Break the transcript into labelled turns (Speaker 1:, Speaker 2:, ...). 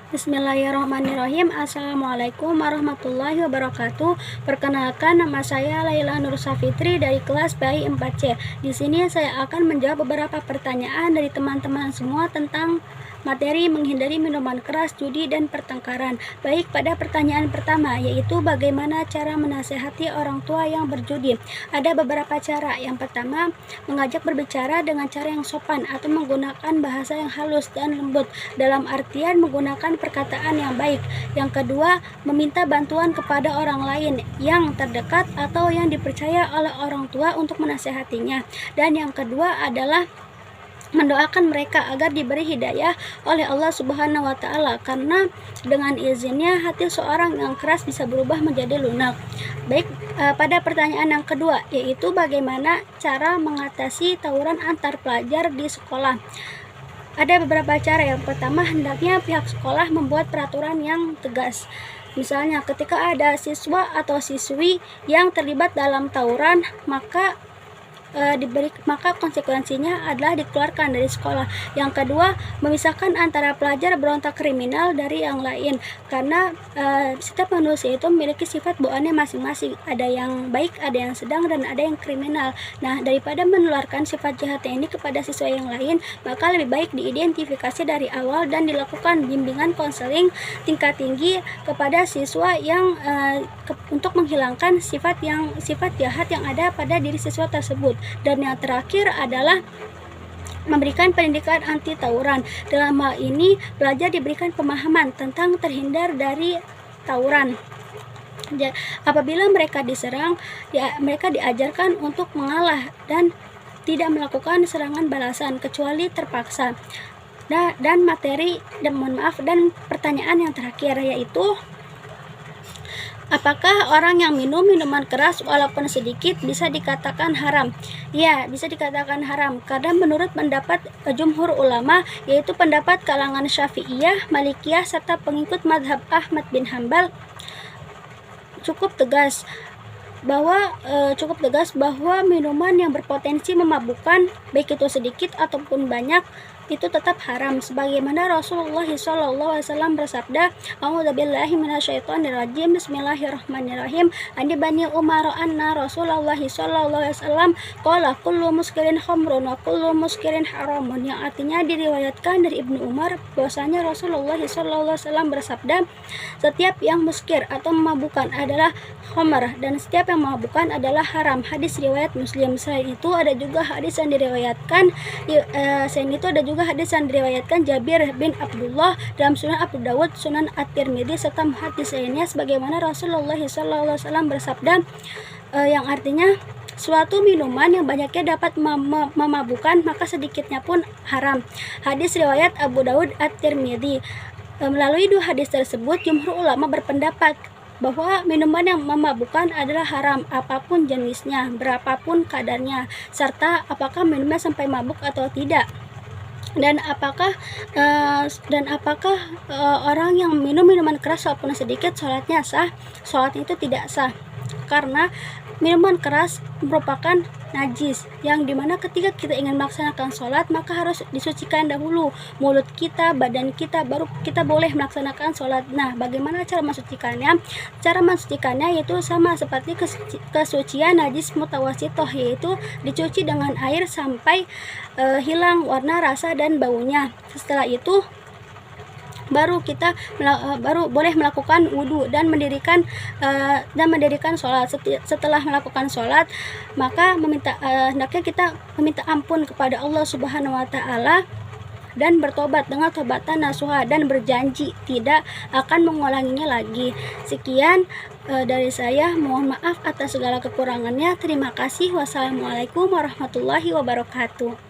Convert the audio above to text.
Speaker 1: Bismillahirrahmanirrahim. Assalamualaikum warahmatullahi wabarakatuh. Perkenalkan, nama saya Laila Nur Safitri dari kelas BAI 4C. Di sini saya akan menjawab beberapa pertanyaan dari teman-teman semua tentang materi menghindari minuman keras, judi, dan pertengkaran. Baik, pada pertanyaan pertama, yaitu bagaimana cara menasehati orang tua yang berjudi. Ada beberapa cara. Yang pertama, mengajak berbicara dengan cara yang sopan atau menggunakan bahasa yang halus dan lembut, dalam artian menggunakan perkataan yang baik. Yang kedua, meminta bantuan kepada orang lain yang terdekat atau yang dipercaya oleh orang tua untuk menasehatinya. Dan yang kedua adalah mendoakan mereka agar diberi hidayah oleh Allah Subhanahu wa Ta'ala, karena dengan izinnya hati seorang yang keras bisa berubah menjadi lunak. Baik, pada pertanyaan yang kedua, yaitu bagaimana cara mengatasi tawuran antar pelajar di sekolah. Ada beberapa cara. Yang pertama, hendaknya pihak sekolah membuat peraturan yang tegas. Misalnya, ketika ada siswa atau siswi yang terlibat dalam tawuran, maka konsekuensinya adalah dikeluarkan dari sekolah. Yang kedua, memisahkan antara pelajar berontak kriminal dari yang lain, karena setiap manusia itu memiliki sifat bawaannya masing-masing. Ada yang baik, ada yang sedang, dan ada yang kriminal. Nah, daripada menularkan sifat jahatnya ini kepada siswa yang lain, maka lebih baik diidentifikasi dari awal dan dilakukan bimbingan konseling tingkat tinggi kepada siswa yang untuk menghilangkan sifat jahat yang ada pada diri siswa tersebut. Dan yang terakhir adalah memberikan pendidikan anti tawuran. Dalam hal ini, pelajar diberikan pemahaman tentang terhindar dari tawuran. Apabila mereka diserang, mereka diajarkan untuk mengalah dan tidak melakukan serangan balasan kecuali terpaksa. Dan pertanyaan yang terakhir, yaitu apakah orang yang minum minuman keras walaupun sedikit bisa dikatakan haram? Ya, bisa dikatakan haram, karena menurut pendapat jumhur ulama, yaitu pendapat kalangan Syafi'iyah, Malikiyah, serta pengikut madhab Ahmad bin Hambal, cukup tegas bahwa minuman yang berpotensi memabukkan, baik itu sedikit ataupun banyak, itu tetap haram, sebagaimana Rasulullah SAW bersabda, "A'udzubillahi minasyaitonirrajim, bismillahirrahmanirrahim, ani bani Umar anna Rasulullah SAW qala kullu muskirin khamrun wa kullu muskirin haramun," yang artinya diriwayatkan dari Ibnu Umar bahwasanya Rasulullah SAW bersabda, setiap yang muskir atau memabukkan adalah khamr, dan setiap yang memabukkan adalah haram. Hadis riwayat Muslim. Selain itu ada juga hadis yang diriwayatkan Jabir bin Abdullah dalam Sunan Abu Dawud, Sunan At-Tirmidzi, serta hadis lainnya, sebagaimana Rasulullah SAW bersabda, yang artinya suatu minuman yang banyaknya dapat memabukkan, maka sedikitnya pun haram. Hadis riwayat Abu Dawud, At-Tirmidzi. Melalui dua hadis tersebut, jumhur ulama berpendapat bahwa minuman yang memabukkan adalah haram, apapun jenisnya, berapapun kadarnya, serta apakah minumnya sampai mabuk atau tidak. Dan apakah orang yang minum minuman keras walaupun sedikit sholatnya sah? Sholatnya itu tidak sah, karena minuman keras merupakan najis, yang dimana ketika kita ingin melaksanakan sholat, maka harus disucikan dahulu mulut kita, badan kita, baru kita boleh melaksanakan sholat. Nah, bagaimana cara mensucikannya? Cara mensucikannya yaitu sama seperti kesucian najis mutawasitoh, yaitu dicuci dengan air sampai hilang warna, rasa, dan baunya. Setelah itu baru kita boleh melakukan wudhu dan mendirikan sholat. Setelah melakukan sholat, maka hendaknya kita meminta ampun kepada Allah Subhanahu wa Ta'ala dan bertobat dengan tobatan nasuha, dan berjanji tidak akan mengulanginya lagi. Sekian dari saya, mohon maaf atas segala kekurangannya. Terima kasih. Wassalamualaikum warahmatullahi wabarakatuh.